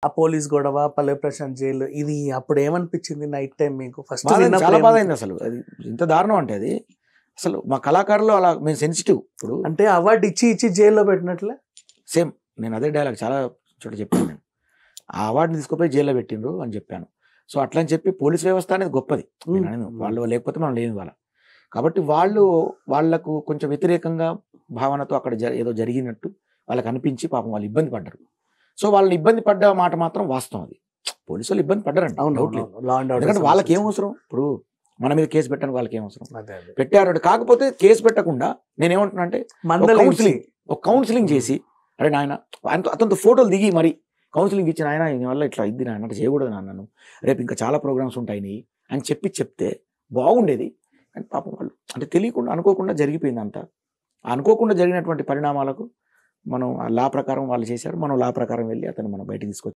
ఆ పోలీస్ గొడవ, పల్లె ప్రశాంత్ జైలు ఇది అప్పుడు ఏమనిపించింది నైట్ టైం మీకు? ఫస్ట్ చాలా బాధ అయింది అసలు. అది ఇంత దారుణం అంటే అది అసలు మా కళాకారులు అలా మేము సెన్సిటివ్. ఇప్పుడు అంటే అవార్డు ఇచ్చి జైల్లో పెట్టినట్లే సేమ్ నేను అదే డైలాగ్ చాలా చోట చెప్పాను. నేను ఆ అవార్డుని తీసుకుపోయి జైల్లో పెట్టిండ్రు అని చెప్పాను. సో అట్లా అని చెప్పి పోలీస్ వ్యవస్థ అనేది గొప్పది. వాళ్ళు లేకపోతే మనం లేని వాళ్ళ కాబట్టి వాళ్లకు కొంచెం వ్యతిరేకంగా భావనతో అక్కడ ఏదో జరిగినట్టు వాళ్ళకి అనిపించి పాపం వాళ్ళు ఇబ్బంది పడ్డారు. సో వాళ్ళని ఇబ్బంది పడ్డ మాట మాత్రం వాస్తవం. అది పోలీసు వాళ్ళు ఇబ్బంది పడ్డారండి, డౌట్ లేదు. ఎందుకంటే వాళ్ళకి ఏం అవసరం, ఇప్పుడు మన మీద కేసు పెట్టడానికి వాళ్ళకి ఏం అవసరం, పెట్టారు. కాకపోతే కేసు పెట్టకుండా నేనేమంటున్నా అంటే ఒక కౌన్సిలింగ్ చేసి, అరే నాయన అతనితో ఫోటోలు దిగి మరి కౌన్సిలింగ్ ఇచ్చిన ఆయన వల్ల ఇట్లా ఇది నాయన అంటే చేయకూడదు నాన్నను, రేపు ఇంకా చాలా ప్రోగ్రామ్స్ ఉంటాయి అని చెప్తే బాగుండేది. అని పాపం వాళ్ళు అంటే తెలియకుండా అనుకోకుండా జరిగిపోయింది అంతా. అనుకోకుండా జరిగినటువంటి పరిణామాలకు మనం లా ప్రకారం వాళ్ళు చేశారు, మనం లా ప్రకారం వెళ్ళి అతను మనం బయటకు తీసుకొచ్చాం.